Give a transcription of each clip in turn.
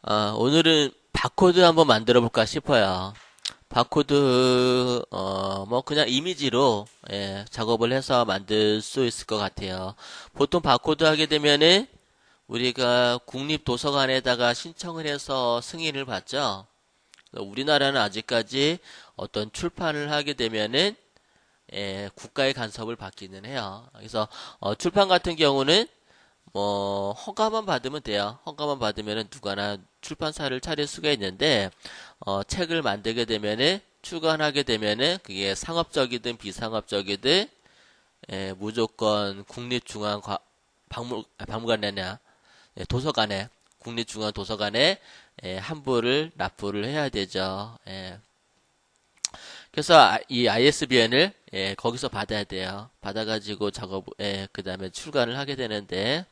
오늘은 바코드 한번 만들어 볼까 싶어요. 바코드, 뭐, 그냥 이미지로, 작업을 해서 만들 수 있을 것 같아요. 보통 바코드 하게 되면은, 우리가 국립도서관에다가 신청을 해서 승인을 받죠. 우리나라는 아직까지 어떤 출판을 하게 되면은, 국가의 간섭을 받기는 해요. 그래서, 출판 같은 경우는, 뭐 허가만 받으면 돼요. 허가만 받으면은 누가나 출판사를 차릴 수가 있는데 책을 만들게 되면은 출간하게 되면은 그게 상업적이든 비상업적이든 무조건 국립중앙 박물관이냐 도서관에 국립중앙도서관에 환부를 납부를 해야 되죠. 그래서 이 ISBN을 거기서 받아야 돼요. 받아가지고 그 다음에 출간을 하게 되는데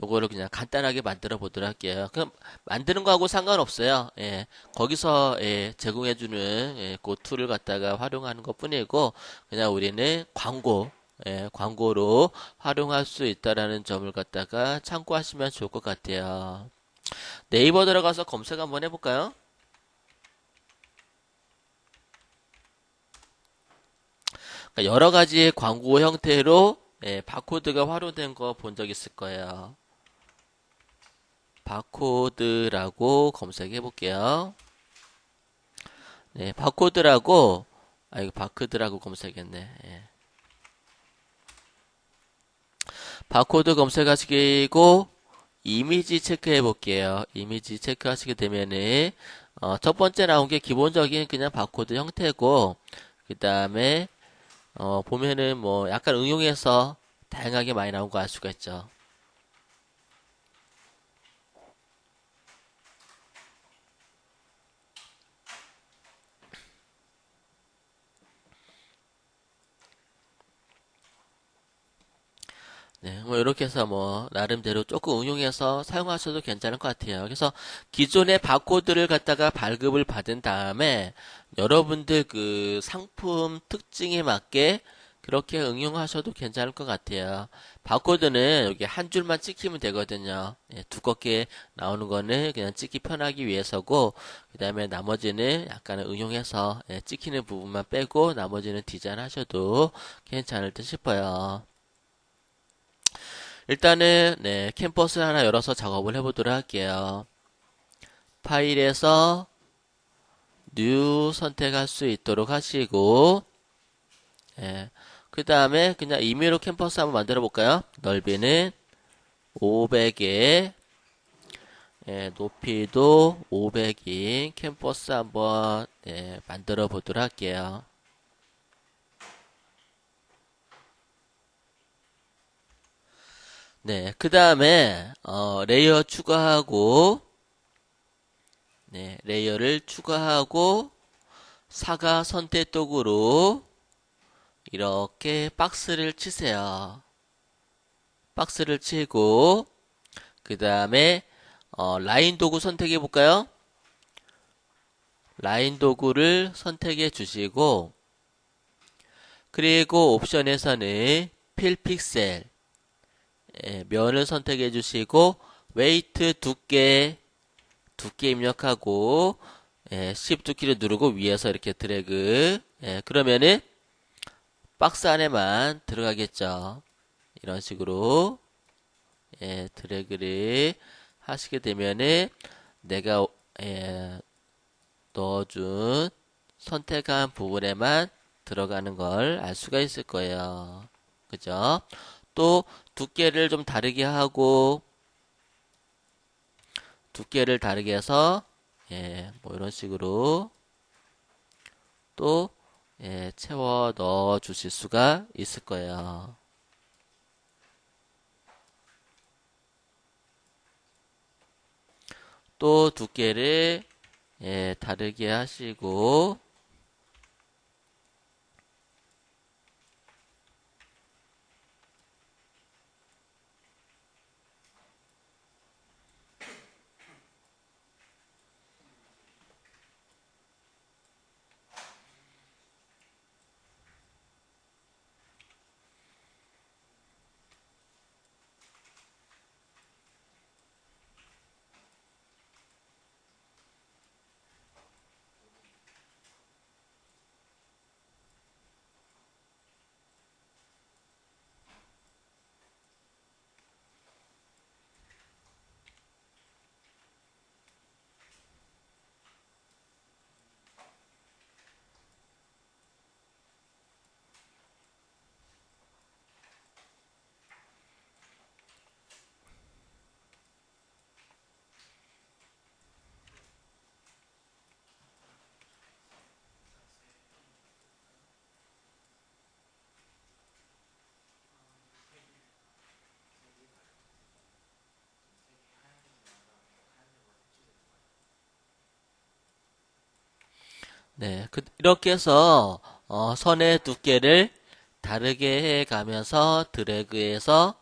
요거를 그냥 간단하게 만들어 보도록 할게요. 그럼 만드는 거하고 상관없어요. 거기서 제공해주는 그 툴을 갖다가 활용하는 것 뿐이고 그냥 우리는 광고로 활용할 수 있다라는 점을 갖다가 참고하시면 좋을 것 같아요. 네이버 들어가서 검색 한번 해볼까요? 그러니까 여러 가지의 광고 형태로 바코드가 활용된 거 본 적 있을 거예요. 바코드라고 검색해 볼게요. 네, 이거 바코드라고 검색했네. 바코드 검색하시고, 이미지 체크해 볼게요. 이미지 체크하시게 되면은, 첫 번째 나온 게 기본적인 그냥 바코드 형태고, 그 다음에, 보면은 뭐, 약간 응용해서 다양하게 많이 나온 거 알 수가 있죠. 네, 뭐 이렇게 해서 뭐 나름대로 조금 응용해서 사용하셔도 괜찮을 것 같아요. 그래서 기존의 바코드를 갖다가 발급을 받은 다음에 여러분들 그 상품 특징에 맞게 그렇게 응용하셔도 괜찮을 것 같아요. 바코드는 여기 한 줄만 찍히면 되거든요. 두껍게 나오는 거는 그냥 찍기 편하기 위해서고, 그 다음에 나머지는 약간 응용해서 찍히는 부분만 빼고 나머지는 디자인 하셔도 괜찮을 듯 싶어요. 일단은 캠퍼스 하나 열어서 작업을 해보도록 할게요. 파일에서 뉴 선택할 수 있도록 하시고 그 다음에 그냥 임의로 캠퍼스 한번 만들어 볼까요? 넓이는 500에 높이도 500인 캠퍼스 한번 만들어 보도록 할게요. 네, 그 다음에 레이어 추가하고 레이어를 추가하고 사각 선택도구로 이렇게 박스를 치세요. 박스를 치고 그 다음에 라인 도구 선택해 볼까요? 라인 도구를 선택해 주시고 그리고 옵션에서는 필 픽셀 면을 선택해 주시고 웨이트 두께 입력하고 Shift 키를 누르고 위에서 이렇게 드래그 그러면은 박스 안에만 들어가겠죠. 이런 식으로 드래그를 하시게 되면은 내가 넣어준 선택한 부분에만 들어가는 걸 알 수가 있을 거예요. 그죠? 또 두께를 좀 다르게 하고 두께를 다르게 해서 뭐 이런 식으로 또 채워 넣어 주실 수가 있을 거예요. 또 두께를 다르게 하시고 네, 이렇게 해서 선의 두께를 다르게 해가면서 드래그해서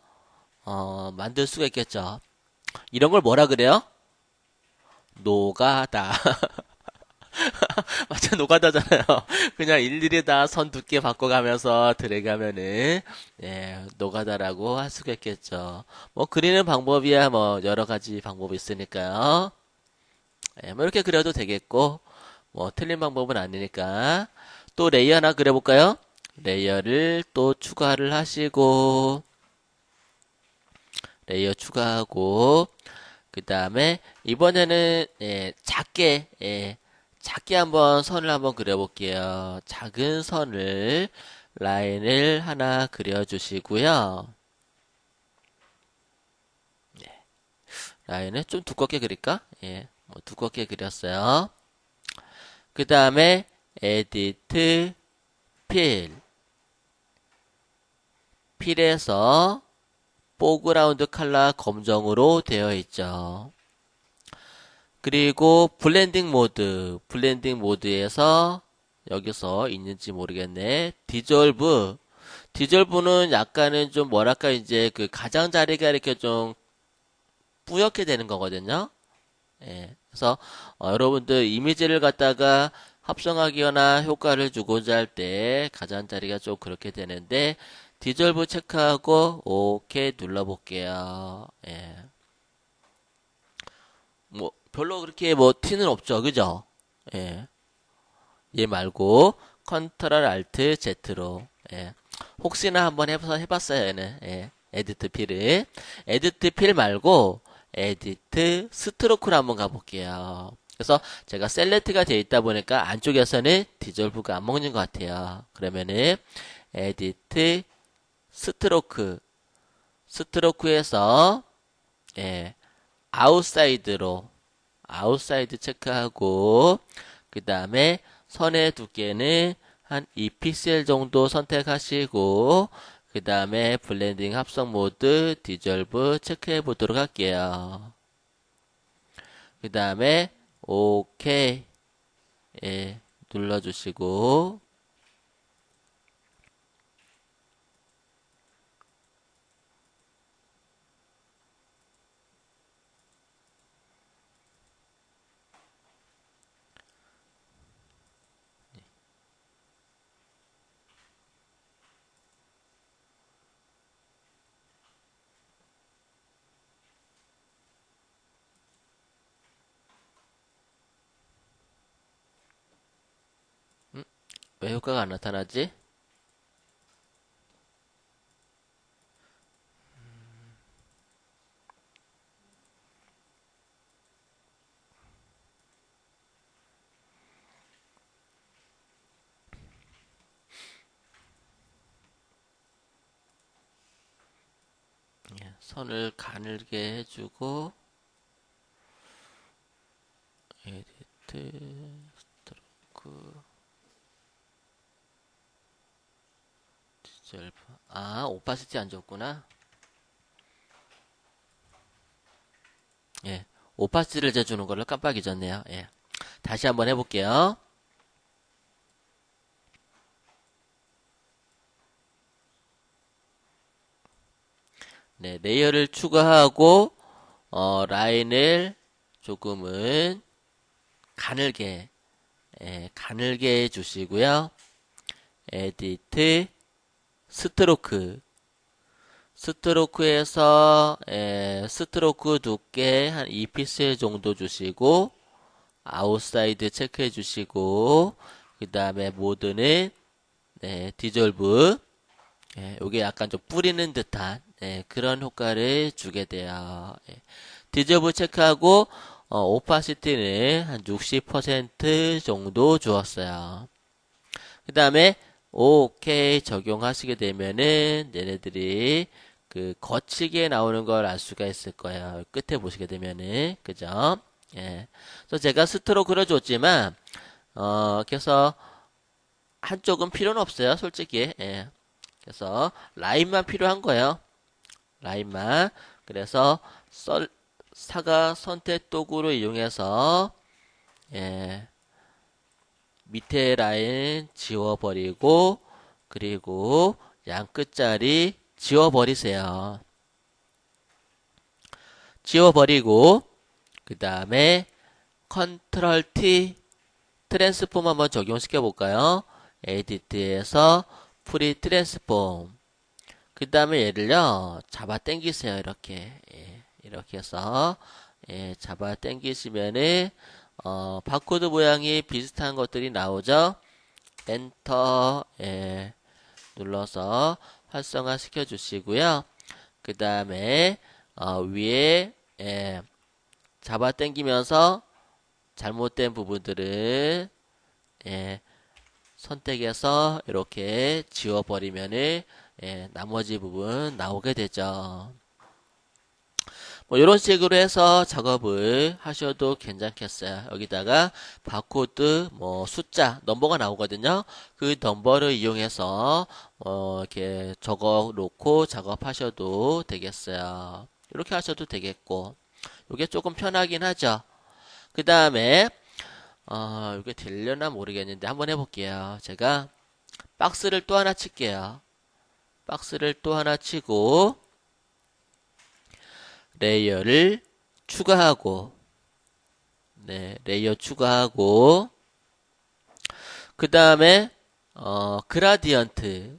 만들 수가 있겠죠. 이런 걸 뭐라 그래요? 노가다. 완전 노가다잖아요. 그냥 일일이 다 선 두께 바꿔가면서 드래그하면은 노가다라고 할 수가 있겠죠. 뭐 그리는 방법이야 뭐 여러 가지 방법이 있으니까요. 뭐 이렇게 그려도 되겠고 뭐 틀린 방법은 아니니까 또 레이어 하나 그려볼까요? 레이어를 또 추가를 하시고 레이어 추가하고 그 다음에 이번에는 작게 한번 선을 한번 그려볼게요. 작은 선을 라인을 하나 그려주시고요. 라인을 좀 두껍게 그릴까? 뭐 두껍게 그렸어요. 그 다음에 에디트 필 필에서 포그라운드 컬러 검정으로 되어 있죠. 그리고 블렌딩 모드에서 여기서 있는지 모르겠네. 디졸브는 약간은 좀 뭐랄까 이제 그 가장자리가 이렇게 좀 뿌옇게 되는 거거든요. 그래서 여러분들 이미지를 갖다가 합성하거나 효과를 주고자 할 때 가장자리가 좀 그렇게 되는데 디졸브 체크하고 오케이 눌러볼게요. 뭐 별로 그렇게 뭐 티는 없죠, 그죠? 예. 얘 말고 컨트롤 알트 Z로 혹시나 한번 해봤어요, 얘는. 에디트 필을 에디트 필 말고 에디트 스트로크로 한번 가볼게요. 그래서 제가 셀렉트가 되어 있다 보니까 안쪽에서는 디졸브가 안 먹는 것 같아요. 그러면은 에디트 스트로크 스트로크에서 아웃사이드로 아웃사이드 체크하고 그 다음에 선의 두께는 한 2픽셀 정도 선택하시고 그 다음에 블렌딩 합성 모드 디졸브 체크해 보도록 할게요. 그 다음에 오케이 눌러주시고 왜 효과가 안 나타나지? 선을 가늘게 해주고 에디트 스트로크 디졸브 오파시티 안 줬구나. 오파시티를 재주는 걸로 깜빡 잊었네요. 다시 한번 해볼게요. 레이어를 추가하고 라인을 조금은 가늘게 가늘게 해주시고요. 에디트 스트로크 스트로크에서 스트로크 두께 한 2피스 정도 주시고 아웃사이드 체크해 주시고 그 다음에 모드는 디졸브 요게 약간 좀 뿌리는 듯한 그런 효과를 주게 돼요. 디졸브 체크하고 오파시티는 한 60% 정도 주었어요. 그 다음에 오케이 적용하시게 되면은 얘네들이 그 거치게 나오는 걸 알 수가 있을 거예요. 끝에 보시게 되면은 그죠? 그래서 제가 스트로크를 줬지만 그래서 한쪽은 필요는 없어요, 솔직히. 그래서 라인만 필요한 거예요. 라인만. 그래서 사각 선택 도구를 이용해서 밑에 라인 지워버리고 그리고 양 끝자리 지워버리세요. 지워버리고 그 다음에 컨트롤 T 트랜스폼 한번 적용시켜 볼까요? 에디트에서 프리 트랜스폼 그 다음에 얘를요 잡아 당기세요. 이렇게 이렇게 해서 잡아 당기시면은 바코드 모양이 비슷한 것들이 나오죠. 엔터 눌러서 활성화 시켜 주시고요. 그 다음에 위에 잡아 당기면서 잘못된 부분들을 선택해서 이렇게 지워버리면은 나머지 부분 나오게 되죠. 뭐 이런 식으로 해서 작업을 하셔도 괜찮겠어요. 여기다가 바코드 뭐 숫자 넘버가 나오거든요. 그 넘버를 이용해서 이렇게 적어 놓고 작업하셔도 되겠어요. 이렇게 하셔도 되겠고 이게 조금 편하긴 하죠. 그 다음에 이게 되려나 모르겠는데 한번 해볼게요. 제가 박스를 또 하나 칠게요. 박스를 또 하나 치고 레이어를 추가하고 레이어 추가하고 그 다음에 그라디언트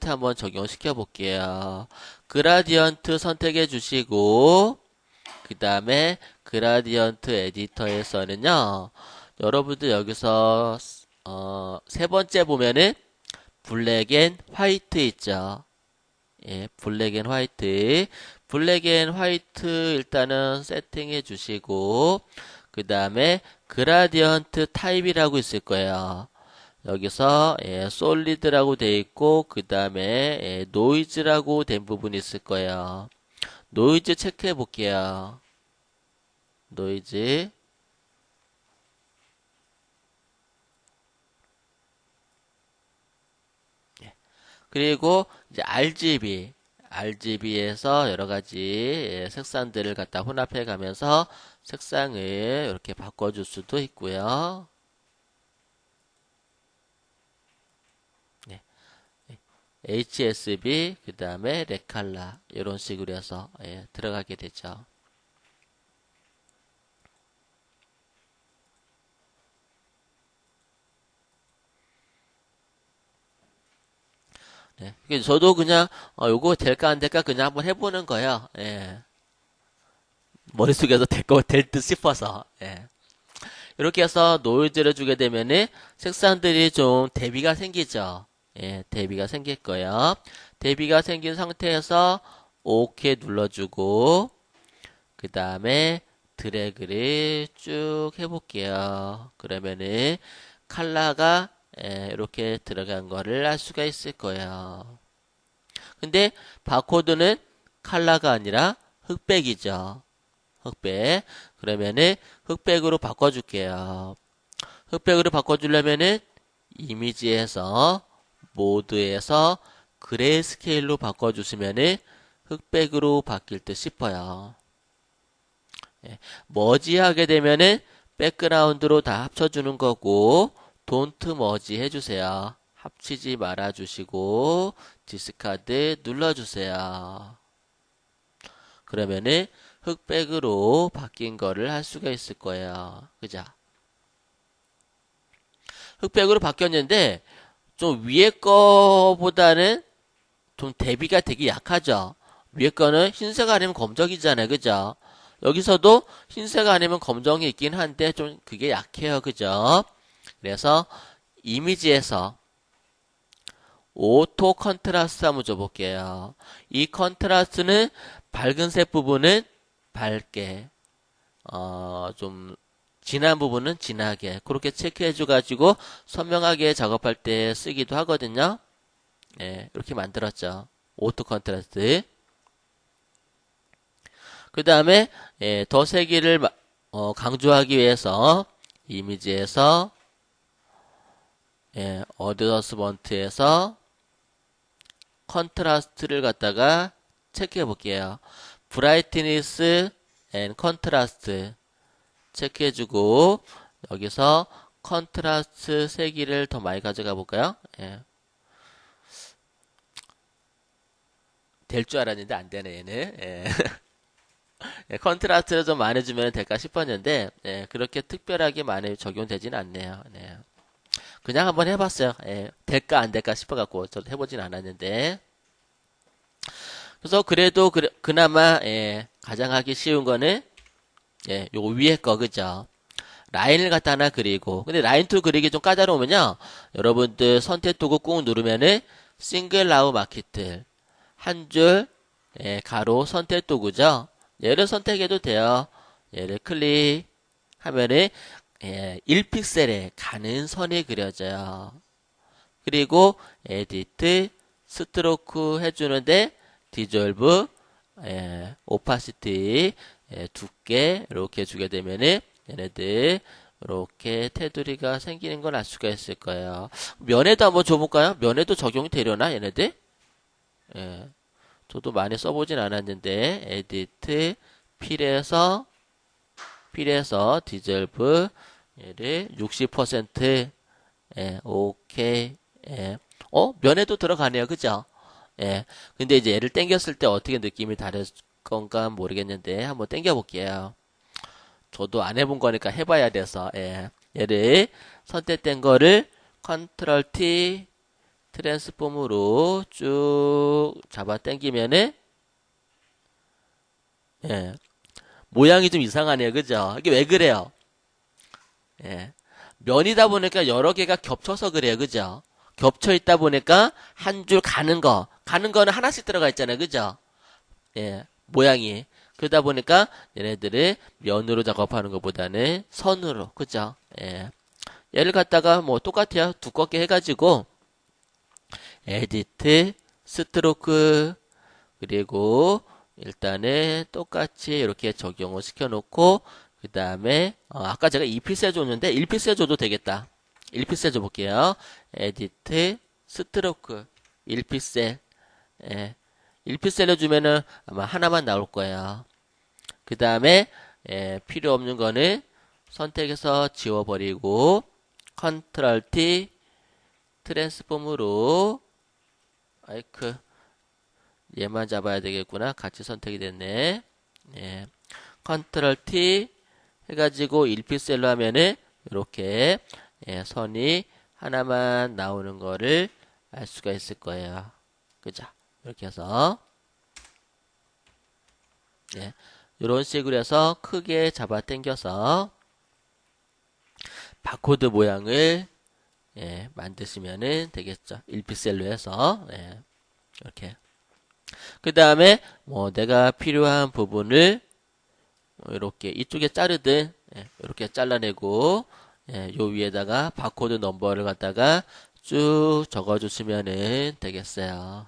한번 적용시켜 볼게요. 그라디언트 선택해 주시고 그 다음에 그라디언트 에디터에서는요 여러분들 여기서 세 번째 보면은 블랙 앤 화이트 있죠. 블랙 앤 화이트 일단은 세팅해 주시고 그 다음에 그라디언트 타입이라고 있을 거예요. 여기서 솔리드라고 돼 있고 그 다음에 노이즈라고 된 부분이 있을 거예요. 노이즈 체크해 볼게요. 노이즈 그리고 이제 RGB에서 여러 가지 색상들을 갖다 혼합해 가면서 색상을 이렇게 바꿔줄 수도 있고요. HSB 그 다음에 레칼라 이런 식으로 해서 들어가게 되죠. 저도 그냥 요거 될까 안 될까 그냥 한번 해보는 거예요. 머릿속에서 될 듯 싶어서. 이렇게 해서 노이즈를 주게 되면은 색상들이 좀 대비가 생기죠. 대비가 생길 거예요. 대비가 생긴 상태에서 OK 눌러주고 그 다음에 드래그를 쭉 해볼게요. 그러면은 컬러가 이렇게 들어간 거를 알 수가 있을 거예요. 근데 바코드는 컬러가 아니라 흑백이죠. 흑백. 그러면은 흑백으로 바꿔줄게요. 흑백으로 바꿔주려면은 이미지에서 모드에서 그레이스케일로 바꿔주시면은 흑백으로 바뀔 듯 싶어요. 머지하게 되면은 백그라운드로 다 합쳐주는 거고 돈트 머지 해주세요. 합치지 말아주시고 디스카드 눌러주세요. 그러면은 흑백으로 바뀐 거를 할 수가 있을 거예요. 그죠? 흑백으로 바뀌었는데 좀 위에 거보다는 좀 대비가 되게 약하죠. 위에 거는 흰색 아니면 검정이잖아요. 그죠? 여기서도 흰색 아니면 검정이 있긴 한데 좀 그게 약해요. 그죠? 그래서 이미지에서 오토 컨트라스트 한번 줘볼게요. 이 컨트라스트는 밝은색 부분은 밝게, 좀 진한 부분은 진하게 그렇게 체크해줘가지고 선명하게 작업할 때 쓰기도 하거든요. 이렇게 만들었죠. 오토 컨트라스트. 그 다음에 더 세기를 강조하기 위해서 이미지에서 어드저스먼트에서 컨트라스트를 갖다가 체크해 볼게요. 브라이트니스 앤 컨트라스트 체크해 주고 여기서 컨트라스트 세기를 더 많이 가져가 볼까요? 예. 될 줄 알았는데 안 되네, 얘는. 예. 예, 컨트라스트를 좀 많이 주면 될까 싶었는데, 예, 그렇게 특별하게 많이 적용되지는 않네요. 네. 그냥 한번 해봤어요. 예, 될까 안 될까 싶어갖고 저도 해보진 않았는데. 그래서 그래도 그나마 예, 가장 하기 쉬운 거는 예, 요 위에 거 그죠? 라인을 갖다 하나 그리고 근데 라인 툴 그리기 좀 까다로우면요. 여러분들 선택 도구 꾹 누르면은 싱글 라우 마키틀 한 줄 예, 가로 선택 도구죠. 얘를 선택해도 돼요. 얘를 클릭하면은 예, 1픽셀에 가는 선이 그려져요. 그리고 에디트 스트로크 해주는데 디졸브 오파시티 두께 이렇게 주게 되면은 얘네들 이렇게 테두리가 생기는 걸 알 수가 있을 거예요. 면에도 한번 줘볼까요? 면에도 적용이 되려나 얘네들? 예, 저도 많이 써보진 않았는데 에디트 필에서 디졸브 얘를 60% 오케이 면에도 들어가네요. 그죠? 예. 근데 이제 얘를 당겼을 때 어떻게 느낌이 다를 건가 모르겠는데 한번 당겨 볼게요. 저도 안 해본 거니까 해봐야 돼서 예. 얘를 선택된 거를 컨트롤 T 트랜스폼으로 쭉 잡아 당기면은 예. 모양이 좀 이상하네요. 그죠? 이게 왜 그래요? 예. 면이다 보니까 여러 개가 겹쳐서 그래요. 그죠? 겹쳐 있다 보니까 한 줄 가는 거는 하나씩 들어가 있잖아요. 그죠? 예, 모양이. 그러다 보니까 얘네들을 면으로 작업하는 것보다는 선으로. 그죠? 예. 얘를 갖다가 뭐 똑같아요. 두껍게 해가지고 에디트, 스트로크, 그리고 일단은 똑같이 이렇게 적용을 시켜놓고 그 다음에 아까 제가 2픽셀 줬는데 1픽셀 줘도 되겠다. 1픽셀 줘볼게요. 에디트 스트로크 1픽셀 예. 1픽셀을 주면은 아마 하나만 나올 거예요. 그 다음에 필요 없는 거는 선택해서 지워버리고 컨트롤 T 트랜스폼으로 아이크 얘만 잡아야 되겠구나. 같이 선택이 됐네. 예. 컨트롤 T 해가지고 1픽셀로 하면은 이렇게 선이 하나만 나오는 거를 알 수가 있을 거예요. 그죠? 이렇게 해서 이런 식으로 해서 크게 잡아 당겨서 바코드 모양을 만드시면 되겠죠. 1픽셀로 해서 이렇게 그 다음에 뭐 내가 필요한 부분을 이렇게 이쪽에 자르든 이렇게 잘라내고 요 위에다가 바코드 넘버를 갖다가 쭉 적어주시면 되겠어요.